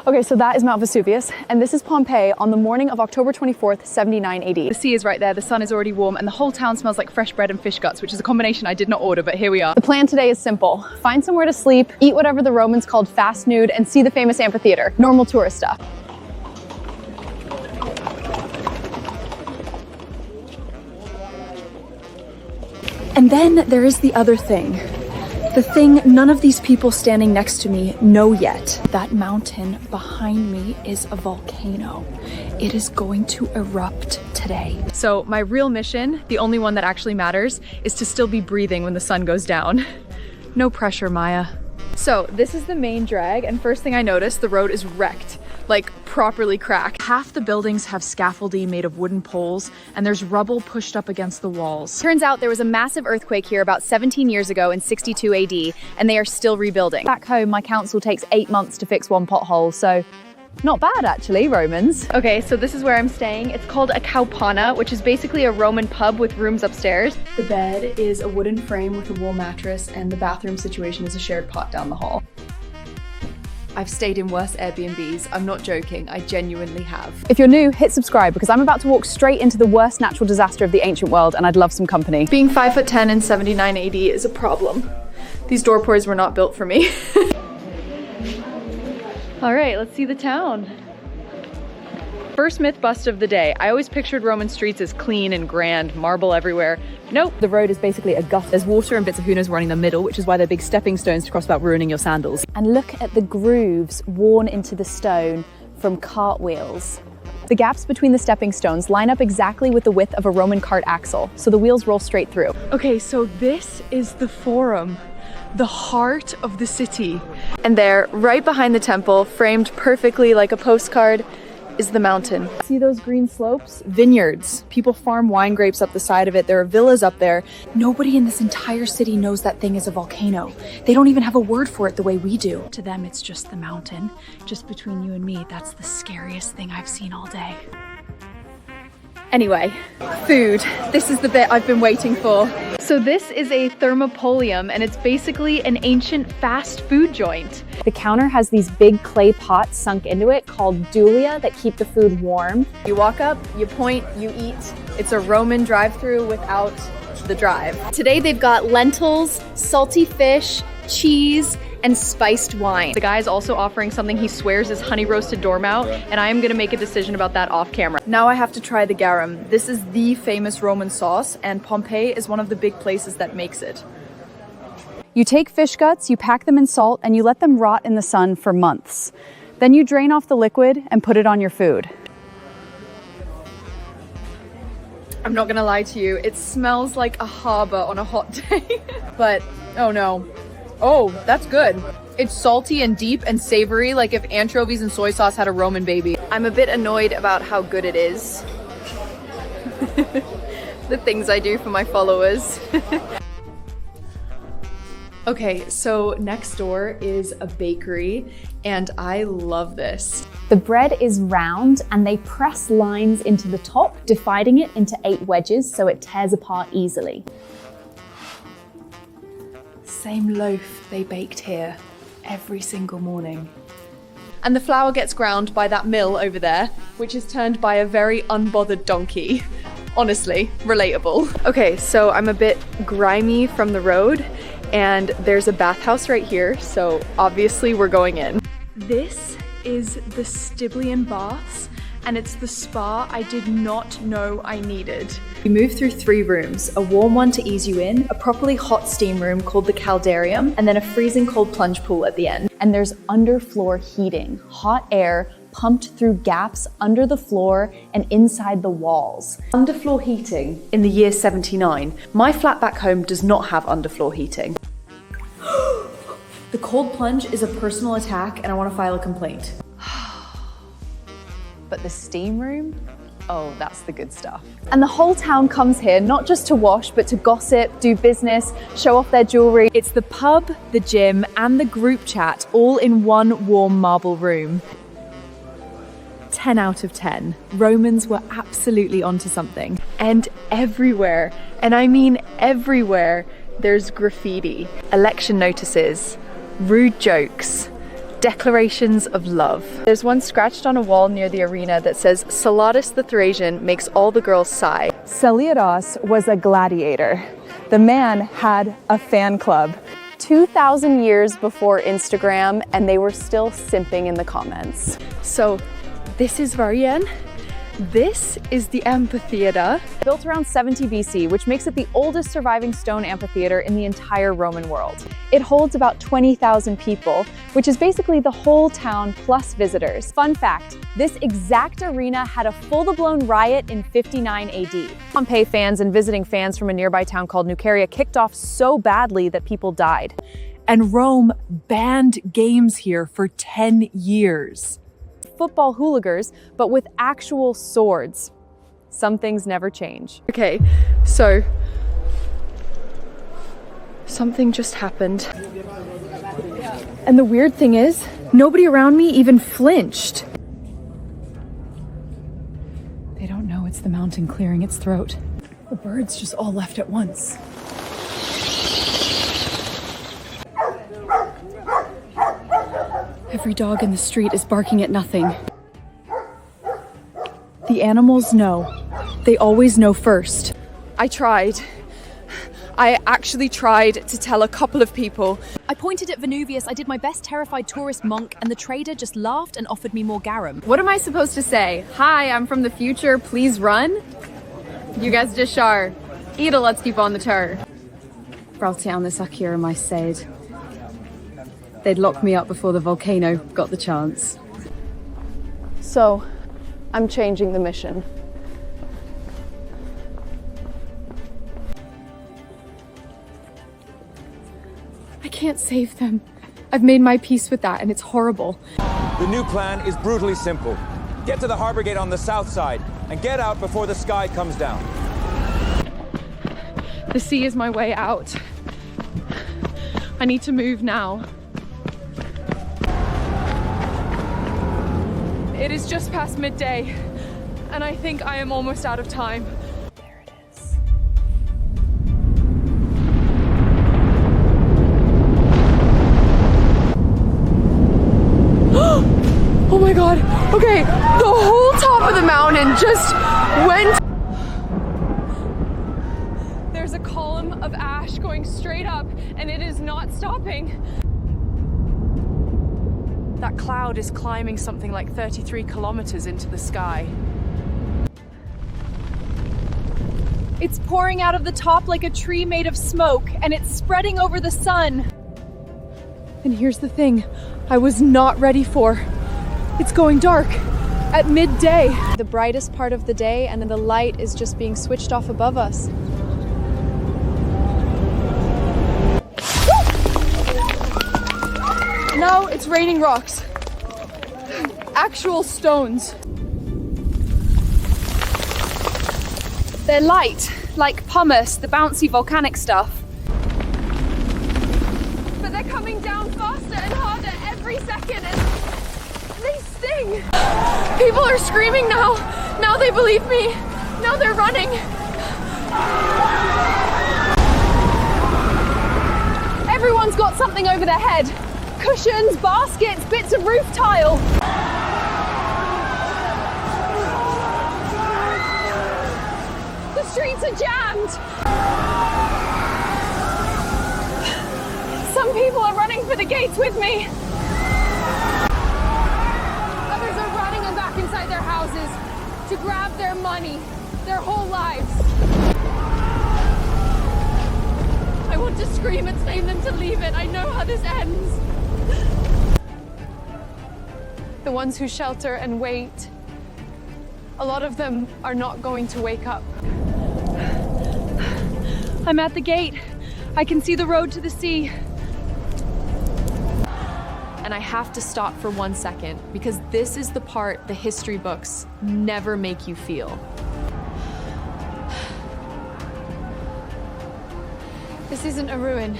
Okay, so that is Mount Vesuvius, and this is Pompeii on the morning of October 24th, 79 AD. The sea is right there, the sun is already warm, and the whole town smells like fresh bread and fish guts, which is a combination I did not order, but here we are. The plan today is simple. Find somewhere to sleep, eat whatever the Romans called fast nude, and see the famous amphitheater. Normal tourist stuff. And then there is the other thing. The thing none of these people standing next to me know yet. That mountain behind me is a volcano. It is going to erupt today. So my real mission, the only one that actually matters, is to still be breathing when the sun goes down. No pressure, Maya. So this is the main drag, and first thing I noticed, the road is wrecked. Like properly cracked. Half the buildings have scaffolding made of wooden poles, and there's rubble pushed up against the walls. Turns out there was a massive earthquake here about 17 years ago in 62 AD, and they are still rebuilding. Back home, my council takes 8 months to fix one pothole, so not bad actually, Romans. Okay, so this is where I'm staying. It's called a caupana, which is basically a Roman pub with rooms upstairs. The bed is a wooden frame with a wool mattress, and the bathroom situation is a shared pot down the hall. I've stayed in worse Airbnbs. I'm not joking, I genuinely have. If you're new, hit subscribe because I'm about to walk straight into the worst natural disaster of the ancient world, and I'd love some company. Being 5'10" in 79 AD is a problem. These doorposts were not built for me. All right, let's see the town. First myth bust of the day. I always pictured Roman streets as clean and grand, marble everywhere. Nope. The road is basically a gutter. There's water and bits of hunas running in the middle, which is why they're big stepping stones to cross without ruining your sandals. And look at the grooves worn into the stone from cartwheels. The gaps between the stepping stones line up exactly with the width of a Roman cart axle, so the wheels roll straight through. Okay, so this is the Forum, the heart of the city. And there, right behind the temple, framed perfectly like a postcard, is the mountain. See those green slopes? Vineyards. People farm wine grapes up the side of it. There are villas up there. Nobody in this entire city knows that thing is a volcano. They don't even have a word for it the way we do. To them, it's just the mountain. Just between you and me, that's the scariest thing I've seen all day. Anyway, food. This is the bit I've been waiting for. So this is a thermopolium, and it's basically an ancient fast food joint. The counter has these big clay pots sunk into it called dulia that keep the food warm. You walk up, you point, you eat. It's a Roman drive-through without the drive. Today they've got lentils, salty fish, cheese, and spiced wine. The guy is also offering something he swears is honey roasted dormouse, and I am gonna make a decision about that off camera. Now I have to try the garum. This is the famous Roman sauce, and Pompeii is one of the big places that makes it. You take fish guts, you pack them in salt, and you let them rot in the sun for months. Then you drain off the liquid and put it on your food. I'm not gonna lie to you, it smells like a harbor on a hot day. But, oh no. Oh, that's good. It's salty and deep and savory, like if anchovies and soy sauce had a Roman baby. I'm a bit annoyed about how good it is. The things I do for my followers. Okay, so next door is a bakery, and I love this. The bread is round, and they press lines into the top, dividing it into 8 wedges so it tears apart easily. Same loaf they baked here every single morning. And the flour gets ground by that mill over there, which is turned by a very unbothered donkey. Honestly, relatable. Okay, so I'm a bit grimy from the road, and there's a bathhouse right here, so obviously we're going in. This is the Stiblian baths, and it's the spa I did not know I needed. You move through 3 rooms, a warm one to ease you in, a properly hot steam room called the caldarium, and then a freezing cold plunge pool at the end. And there's underfloor heating, hot air pumped through gaps under the floor and inside the walls. Underfloor heating in the year 79. My flat back home does not have underfloor heating. The cold plunge is a personal attack, and I want to file a complaint. But the steam room? Oh, that's the good stuff. And the whole town comes here, not just to wash, but to gossip, do business, show off their jewelry. It's the pub, the gym, and the group chat all in one warm marble room. 10 out of 10. Romans were absolutely onto something. And everywhere, and I mean everywhere, there's graffiti, election notices, rude jokes, Declarations of love. There's one scratched on a wall near the arena that says, Salatus the Thracian makes all the girls sigh. Seleucus was a gladiator. The man had a fan club. 2,000 years before Instagram, and they were still simping in the comments. So this is Varian. This is the amphitheater. Built around 70 BC, which makes it the oldest surviving stone amphitheater in the entire Roman world. It holds about 20,000 people, which is basically the whole town plus visitors. Fun fact, this exact arena had a full-blown riot in 59 AD. Pompeii fans and visiting fans from a nearby town called Nuceria kicked off so badly that people died. And Rome banned games here for 10 years. Football hooligans, but with actual swords. Some things never change. Okay, so something just happened. And the weird thing is, nobody around me even flinched. They don't know it's the mountain clearing its throat. The birds just all left at once. Every dog in the street is barking at nothing. The animals know. They always know first. I actually tried to tell a couple of people. I pointed at Vesuvius, I did my best terrified tourist monk, and the trader just laughed and offered me more garum. What am I supposed to say? Hi, I'm from the future, please run? You guys just are. Ida, let's keep on the tour. Fraltian is Akira, my said. They'd lock me up before the volcano got the chance. So, I'm changing the mission. I can't save them. I've made my peace with that, and it's horrible. The new plan is brutally simple. Get to the harbor gate on the south side, and get out before the sky comes down. The sea is my way out. I need to move now. It is just past midday, and I think I am almost out of time. There it is. Oh my god, okay, the whole top of the mountain just went. There's a column of ash going straight up, and it is not stopping. That cloud is climbing something like 33 kilometers into the sky. It's pouring out of the top like a tree made of smoke, and it's spreading over the sun. And here's the thing I was not ready for. It's going dark at midday. The brightest part of the day, and then the light is just being switched off above us. Now it's raining rocks. Actual stones. They're light, like pumice, the bouncy volcanic stuff. But they're coming down faster and harder every second, and they sting. People are screaming now. Now they believe me. Now they're running. Everyone's got something over their head. Cushions, baskets, bits of roof tile. The streets are jammed. Some people are running for the gates with me. Others are running and back inside their houses to grab their money, their whole lives. I want to scream and tell them to leave it. I know how this ends. The ones who shelter and wait, a lot of them are not going to wake up. I'm at the gate. I can see the road to the sea. And I have to stop for 1 second, because this is the part the history books never make you feel. This isn't a ruin.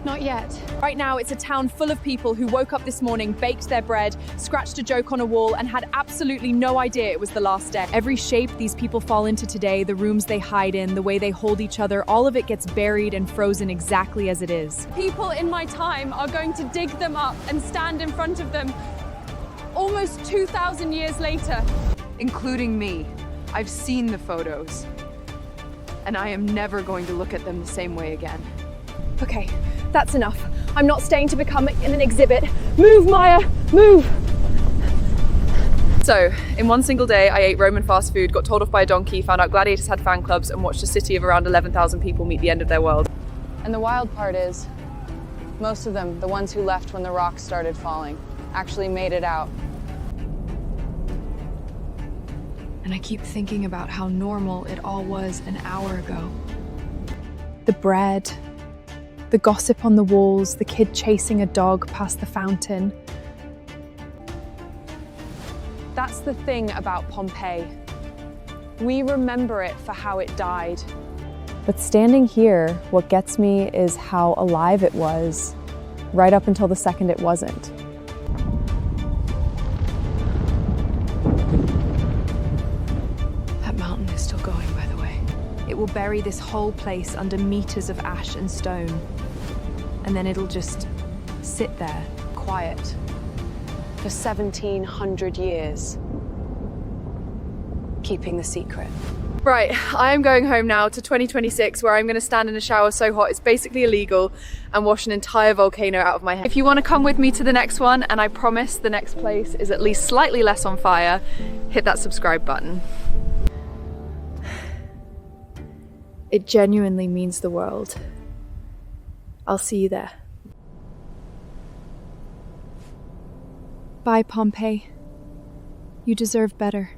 Not yet. Right now, it's a town full of people who woke up this morning, baked their bread, scratched a joke on a wall, and had absolutely no idea it was the last day. Every shape these people fall into today, the rooms they hide in, the way they hold each other, all of it gets buried and frozen exactly as it is. People in my time are going to dig them up and stand in front of them almost 2,000 years later. Including me. I've seen the photos. And I am never going to look at them the same way again. Okay, that's enough. I'm not staying to become an exhibit. Move, Maya, move! So, in one single day, I ate Roman fast food, got told off by a donkey, found out gladiators had fan clubs, and watched a city of around 11,000 people meet the end of their world. And the wild part is, most of them, the ones who left when the rocks started falling, actually made it out. And I keep thinking about how normal it all was an hour ago. The bread, the gossip on the walls, the kid chasing a dog past the fountain. That's the thing about Pompeii. We remember it for how it died. But standing here, what gets me is how alive it was, right up until the second it wasn't. That mountain is still going, by the way. It will bury this whole place under meters of ash and stone. And then it'll just sit there, quiet, For 1,700 years. Keeping the secret. Right, I am going home now to 2026 where I'm going to stand in a shower so hot it's basically illegal and wash an entire volcano out of my head. If you want to come with me to the next one, and I promise the next place is at least slightly less on fire, hit that subscribe button. It genuinely means the world. I'll see you there. Bye, Pompeii. You deserve better.